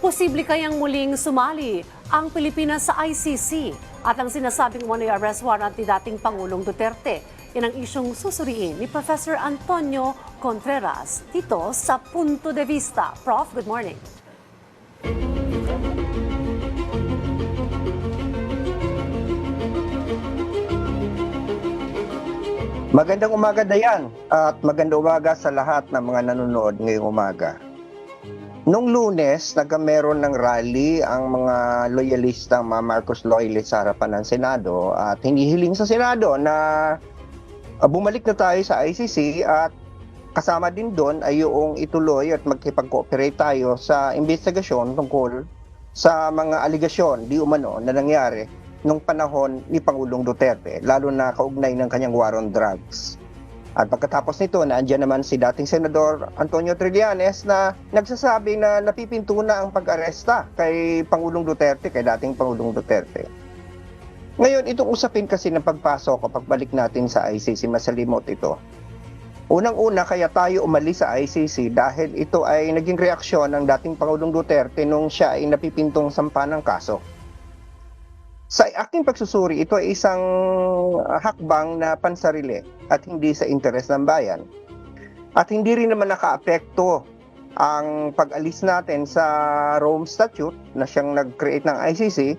Posible kayang muling sumali ang Pilipinas sa ICC at ang sinasabing umano'y arrest warrant ni dating Pangulong Duterte. Yan ang isyong susuriin ni Professor Antonio Contreras dito sa Punto de Vista. Prof, good morning. Magandang umaga, Dayan, at magandang umaga sa lahat ng mga nanonood ngayong umaga. Nung Lunes, meron ng rally ang mga loyalistang mga Marcos loyalists sa harapan ng Senado at hinihiling sa Senado na bumalik na tayo sa ICC at kasama din doon ay yung ituloy at magkipag-cooperate tayo sa investigasyon tungkol sa mga aligasyon di umano na nangyari nung panahon ni Pangulong Duterte, lalo na kaugnay ng kanyang war on drugs. At pagkatapos nito, naandyan naman si dating Senador Antonio Trillanes na nagsasabi na napipinto na ang pag-aresta kay Pangulong Duterte, kay dating Pangulong Duterte. Ngayon, itong usapin kasi ng pagpasok o pagbalik natin sa ICC, masalimot ito. Unang-una, kaya tayo umalis sa ICC dahil ito ay naging reaksyon ng dating Pangulong Duterte nung siya ay napipintong sampa ng kaso. Sa aking pagsusuri, ito ay isang hakbang na pansarili at hindi sa interes ng bayan. At hindi rin naman nakaapekto ang pag-alis natin sa Rome Statute na siyang nag-create ng ICC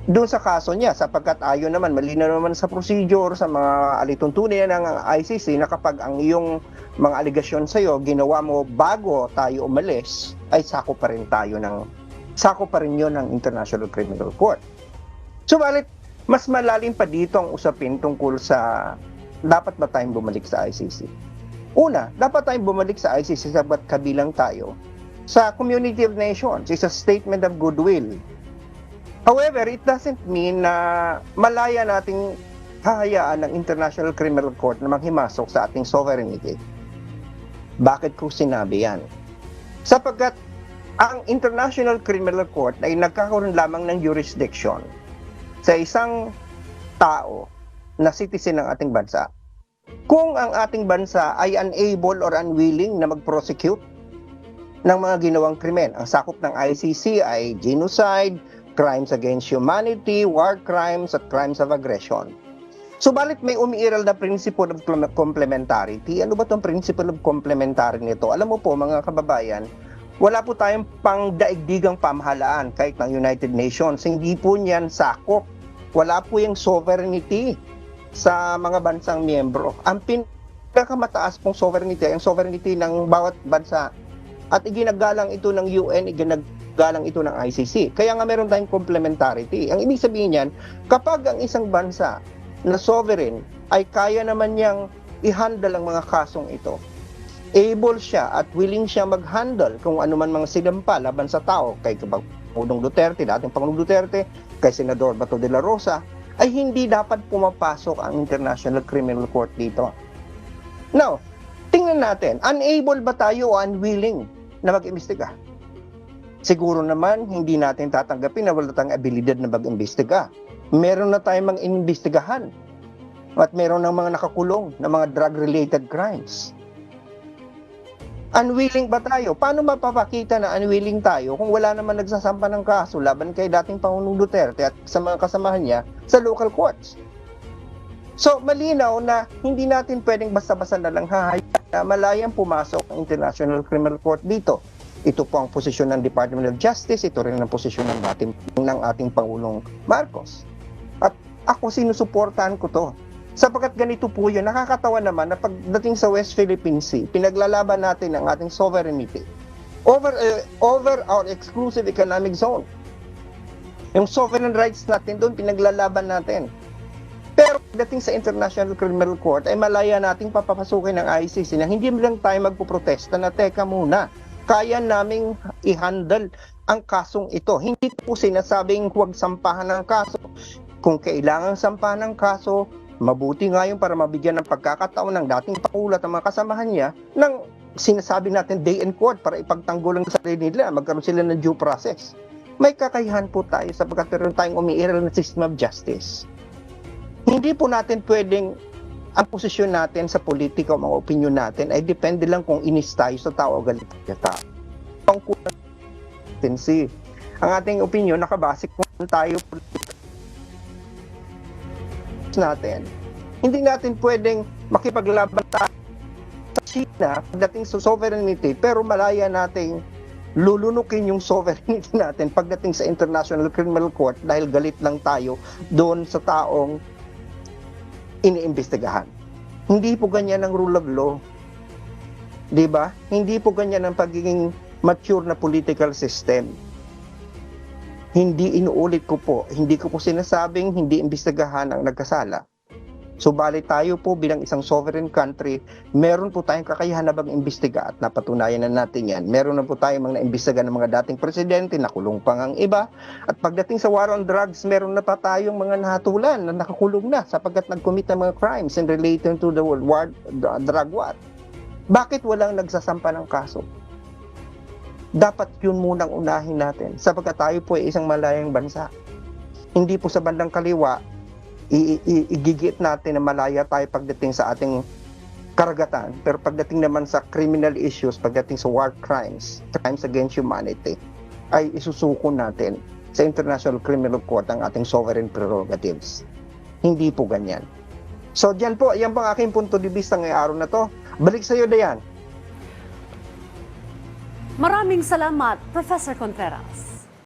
doon sa kaso niya, sapagkat ayon naman, malinaw naman sa procedure, sa mga alituntunin ng ICC na kapag ang iyong mga aligasyon sa iyo ginawa mo bago tayo umalis, ay sako pa rin yun ng International Criminal Court. Subalit, mas malalim pa dito ang usapin tungkol sa dapat ba tayong bumalik sa ICC. Una, dapat tayong bumalik sa ICC sabat kabilang tayo sa Community of Nations. It's a statement of goodwill. However, it doesn't mean na malaya nating hahayaan ng International Criminal Court na manghimasok sa ating sovereignty. Bakit ko sinabi yan? Sapagkat ang International Criminal Court ay nagkakaroon lamang ng jurisdiction sa isang tao na citizen ng ating bansa. Kung ang ating bansa ay unable or unwilling na mag-prosecute ng mga ginawang krimen. Ang sakop ng ICC ay genocide, crimes against humanity, war crimes, at crimes of aggression. Subalit may umiiral na principle of complementarity. Ano ba itong principle of complementarity nito? Alam mo po mga kababayan, wala po tayong pangdaigdigang pamahalaan kahit ng United Nations. Hindi po niyan sakop. Wala po yung sovereignty sa mga bansang miyembro. Ang pinakamataas pong sovereignty ay ang sovereignty ng bawat bansa. At iginagalang ito ng UN, iginagalang ito ng ICC. Kaya nga meron tayong complementarity. Ang ibig sabihin niyan, kapag ang isang bansa na sovereign ay kaya naman niyang i-handle ang mga kasong ito, able siya at willing siya mag-handle kung ano man mga sinampa laban sa tao kay Pangulong Duterte, dating Pangulong Duterte, kay Senador Bato de la Rosa, ay hindi dapat pumapasok ang International Criminal Court dito. Now, tingnan natin, unable ba tayo o unwilling na mag-imbestiga? Siguro naman, hindi natin tatanggapin na wala tayong abilidad na mag-imbestiga. Meron na tayong mga inimbestigahan at meron ng mga nakakulong na mga drug-related crimes. Unwilling ba tayo? Paano mapapakita na unwilling tayo kung wala naman nagsasampa ng kaso laban kay dating Pangulong Duterte at sa mga kasamahan niya sa local courts? So, malinaw na hindi natin pwedeng basta-basta na lang hahayaan na malayang pumasok ang International Criminal Court dito. Ito po ang posisyon ng Department of Justice, ito rin ang posisyon ng ating Pangulong Marcos. At ako sinusuportahan ko to. Sapagkat ganito po yun, nakakatawa naman na pagdating sa West Philippine Sea, pinaglalaban natin ang ating sovereignty over our exclusive economic zone. Yung sovereign rights natin doon, pinaglalaban natin. Pero pagdating sa International Criminal Court, ay malaya nating papapasukin ng ICC na hindi lang tayo magpuprotesta na teka muna, kaya naming i-handle ang kasong ito. Hindi po sinasabing huwag sampahan ng kaso. Kung kailangan sampahan ng kaso, mabuti nga yung para mabigyan ng pagkakataon ng dating Pangulo at ang mga kasamahan niya ng sinasabi natin day in court para ipagtanggol ang sarili nila, magkaroon sila ng due process. May kakayahan po tayo sapagkat meron tayong umiiral na system of justice. Hindi po natin pwedeng ang posisyon natin sa politika o mga opinion natin ay depende lang kung inis tayo sa tao o galit sa tao. consistency. Ang ating opinion, nakabase kung tayo natin. Hindi natin pwedeng makipaglaban tayo sa China pagdating sa sovereignty, pero malaya nating lulunukin yung sovereignty natin pagdating sa International Criminal Court dahil galit lang tayo doon sa taong iniimbestigahan. Hindi po ganyan ang rule of law. 'Di ba? Hindi po ganyan ang pagiging mature na political system. Hindi inuulit ko po, hindi ko po sinasabing hindi imbestigahan ang nagkasala. Subalit tayo po bilang isang sovereign country, meron po tayong kakayahan na bang-imbestiga at napatunayan na natin yan. Meron na po tayong mga naimbestiga ng mga dating presidente, nakulong pa ang iba. At pagdating sa war on drugs, meron na pa tayong mga nahatulan na nakakulong na sapagkat nag-commit ng mga crimes in relating to the drug war. Bakit walang nagsasampa ng kaso? Dapat yun munang unahin natin sapagkat tayo po ay isang malayang bansa. Hindi po sa bandang kaliwa, igigit natin na malaya tayo pagdating sa ating karagatan. Pero pagdating naman sa criminal issues, pagdating sa war crimes, crimes against humanity, ay isusuko natin sa International Criminal Court ang ating sovereign prerogatives. Hindi po ganyan. So diyan po, yan po ang aking punto de vista ngayong araw na to. Balik sa iyo, Dayan. Maraming salamat, Professor Contreras.